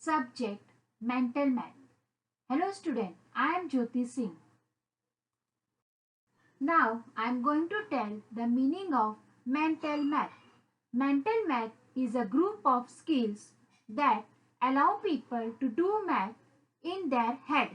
Subject Mental Math. Hello student, I am Jyoti Singh. Now I am going to tell the meaning of mental math. Mental math is a group of skills that allow people to do math in their head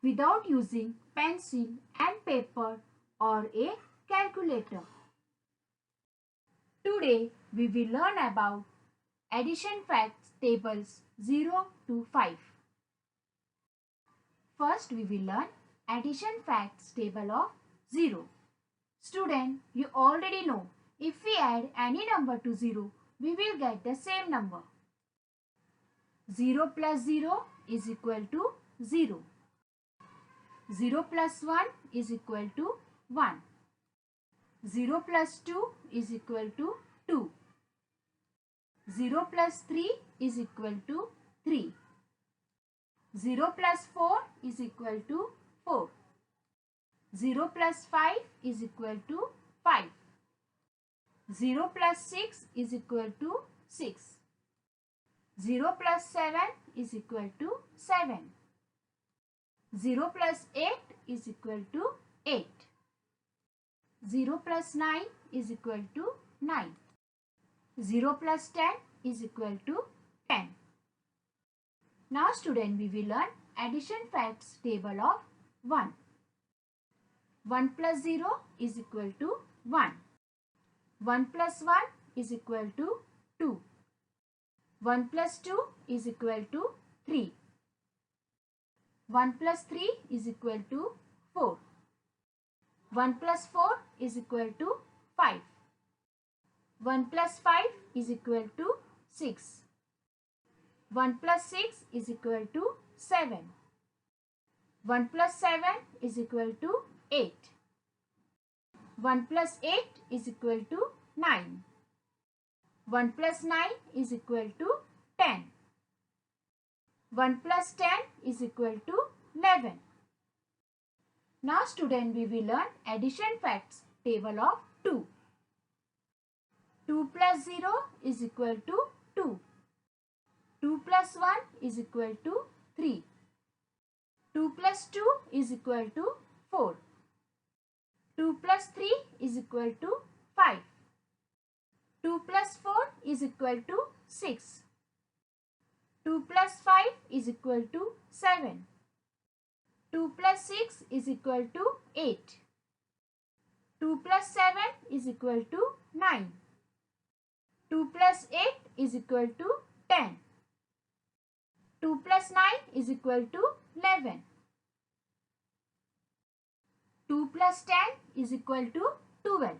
without using pencil and paper or a calculator. Today we will learn about addition facts tables 0 to 5. First we will learn addition facts table of 0. Student, you already know if we add any number to 0, we will get the same number. 0 plus 0 is equal to 0. 0 plus 1 is equal to 1. 0 plus 2 is equal to 2. 0 plus 3 is equal to 3. 0 plus 4 is equal to 4. 0 plus 5 is equal to 5. 0 plus 6 is equal to 6. 0 plus 7 is equal to 7. 0 plus 8 is equal to 8. 0 plus 9 is equal to 9. 0 plus 10 is equal to 10. Now student, we will learn addition facts table of 1. 1 plus 0 is equal to 1. 1 plus 1 is equal to 2. 1 plus 2 is equal to 3. 1 plus 3 is equal to 4. 1 plus 4 is equal to 5. 1 plus 5 is equal to 6. 1 plus 6 is equal to 7. 1 plus 7 is equal to 8. 1 plus 8 is equal to 9. 1 plus 9 is equal to 10. 1 plus 10 is equal to 11. Now student, we will learn addition facts table of 2. 2 plus 0 is equal to 2. 2 plus 1 is equal to 3. 2 plus 2 is equal to 4. 2 plus 3 is equal to 5. 2 plus 4 is equal to 6. 2 plus 5 is equal to 7. 2 plus 6 is equal to 8. 2 plus 7 is equal to 9. 2 plus 8 is equal to 10. 2 plus 9 is equal to 11. 2 plus 10 is equal to 12.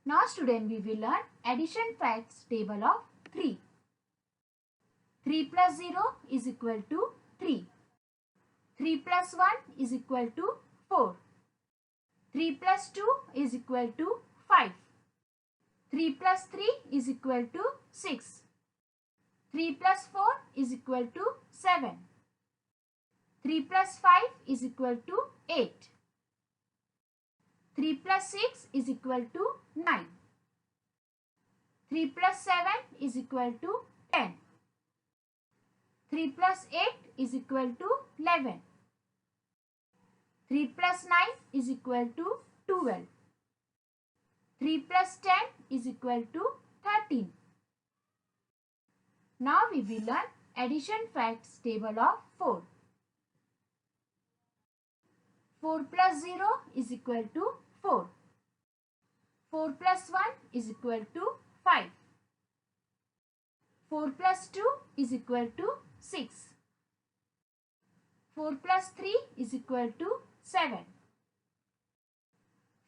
Now student, we will learn addition facts table of 3. 3 plus 0 is equal to 3. 3 plus 1 is equal to 4. 3 plus 2 is equal to 5. 3 plus 3 is equal to 6. 3 plus 4 is equal to 7. 3 plus 5 is equal to 8. 3 plus 6 is equal to 9. 3 plus 7 is equal to 10. 3 plus 8 is equal to 11. 3 plus 9 is equal to 12. 3 plus 10 is equal to 13. Now we will learn addition facts table of 4. 4 plus 0 is equal to 4. 4 plus 1 is equal to 5. 4 plus 2 is equal to 6. 4 plus 3 is equal to 7.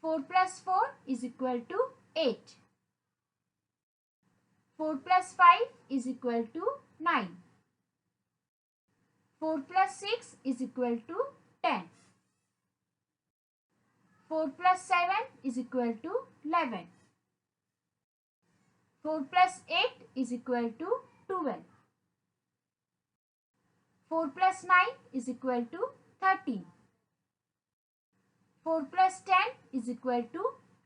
4 plus 4 is equal to 8. 4 plus 5 is equal to 9. 4 plus 6 is equal to 10. 4 plus 7 is equal to 11. 4 plus 8 is equal to 12. 4 plus 9 is equal to 13. 4 plus 10 is equal to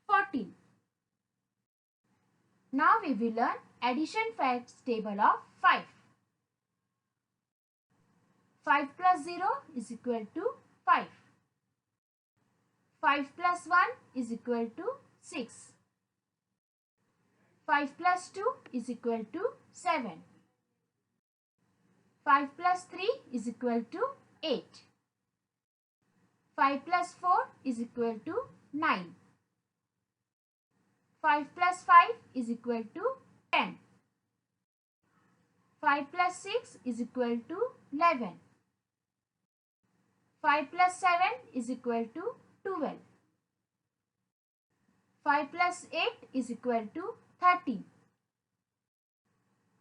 14. Now we will learn addition facts table of 5. 5 plus 0 is equal to 5. 5 plus 1 is equal to 6. 5 plus 2 is equal to 7. 5 plus 3 is equal to 8. 5 plus 4 is equal to 9. 5 plus 5 is equal to 10. 5 plus 6 is equal to 11. 5 plus 7 is equal to 12. 5 plus 8 is equal to 13.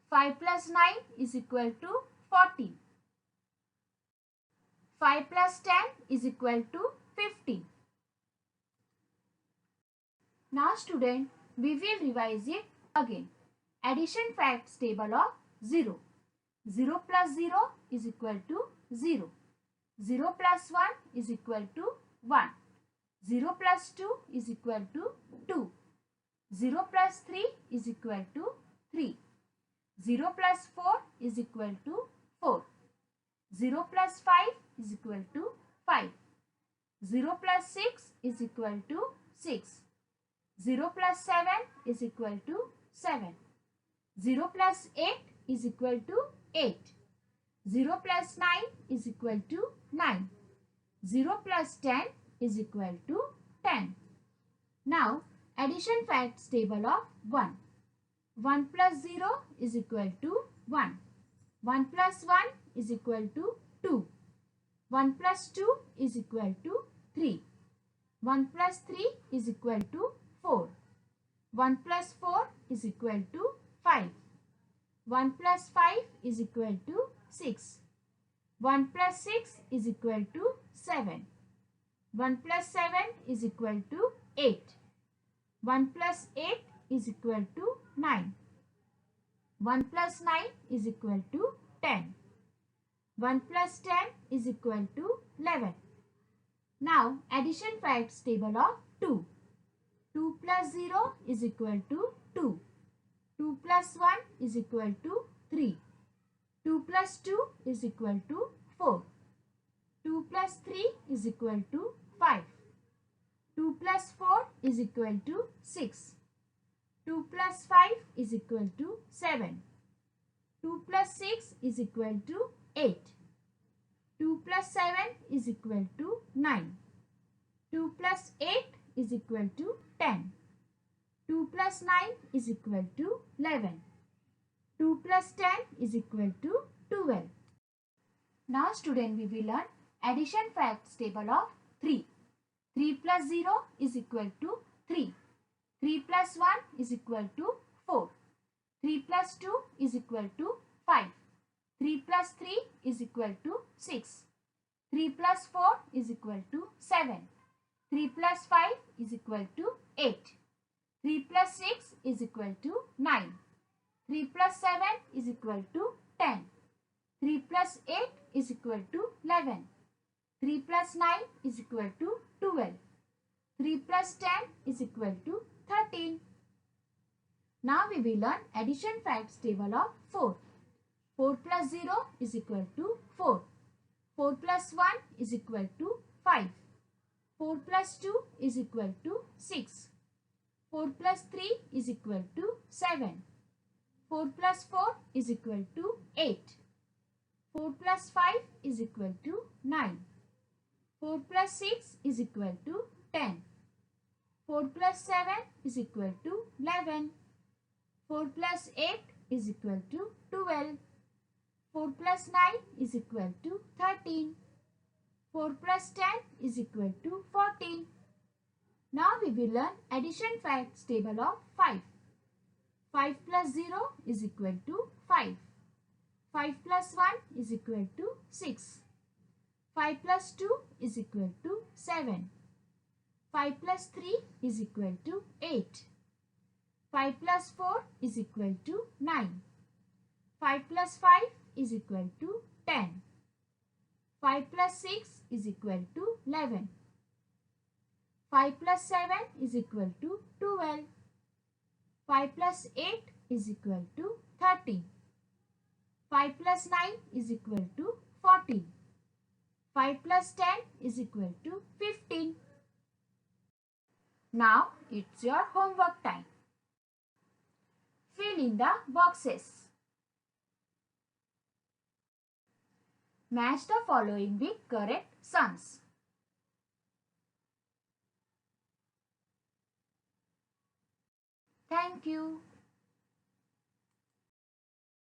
5 plus 9 is equal to 14. 5 plus 10 is equal to 15. Now student, we will revise it again. Addition facts table of 0. 0 plus 0 is equal to 0. 0 plus 1 is equal to 1. 0 plus 2 is equal to 2. 0 plus 3 is equal to 3. 0 plus 4 is equal to 4. 0 plus 5 is equal to 5. 0 plus 6 is equal to 6. 0 plus 7 is equal to 7. 0 plus 8 is equal to 8. 0 plus 9 is equal to 9. 0 plus 10 is equal to 10. Now, addition facts table of 1. 1 plus 0 is equal to 1. 1 plus 1 is equal to 2. 1 plus 2 is equal to 3. 1 plus 3 is equal to 4. 1 plus 4 is equal to 5. 1 plus 5 is equal to 6. 1 plus 6 is equal to 7. 1 plus 7 is equal to 8. 1 plus 8 is equal to 9. 1 plus 9 is equal to 10. 1 plus 10 is equal to 11. Now, addition facts table of 2. 2 plus 0 is equal to 2. 2 plus 1 is equal to 3. 2 plus 2 is equal to 4. 2 plus 3 is equal to 5. 2 plus 4 is equal to 6. 2 plus 5 is equal to 7. 2 plus 6 is equal to 8. 2 plus 7 is equal to 9. 2 plus 8 is equal to 10. 2 plus 9 is equal to 11. 2 plus 10 is equal to 12. Now student, we will learn addition facts table of 3. 3 plus 0 is equal to 3. 3 plus 1 is equal to 4. 3 plus 2 is equal to 5. 3 plus 3 is equal to 6. 3 plus 4 is equal to 7. 3 plus 5 is equal to 8. 3 plus 6 is equal to 9. 3 plus 7 is equal to 10. 3 plus 8 is equal to 11. 3 plus 9 is equal to 12. 3 plus 10 is equal to 13. Now we will learn addition facts table of 4. 4 plus 0 is equal to 4. 4 plus 1 is equal to 5. 4 plus 2 is equal to 6. 4 plus 3 is equal to 7. 4 plus 4 is equal to 8. 4 plus 5 is equal to 9. 4 plus 6 is equal to 10. 4 plus 7 is equal to 11. 4 plus 8 is equal to 12. 4 plus 9 is equal to 13. 4 plus 10 is equal to 14. Now we will learn addition facts table of 5. 5 plus 0 is equal to 5. 5 plus 1 is equal to 6. 5 plus 2 is equal to 7. 5 plus 3 is equal to 8. 5 plus 4 is equal to 9. 5 plus 5 is equal to 10. 5 plus 6 is equal to 11. 5 plus 7 is equal to 12. 5 plus 8 is equal to 13. 5 plus 9 is equal to 14. 5 plus 10 is equal to 15. Now it's your homework time. Fill in the boxes. Match the following with correct sums. Thank you.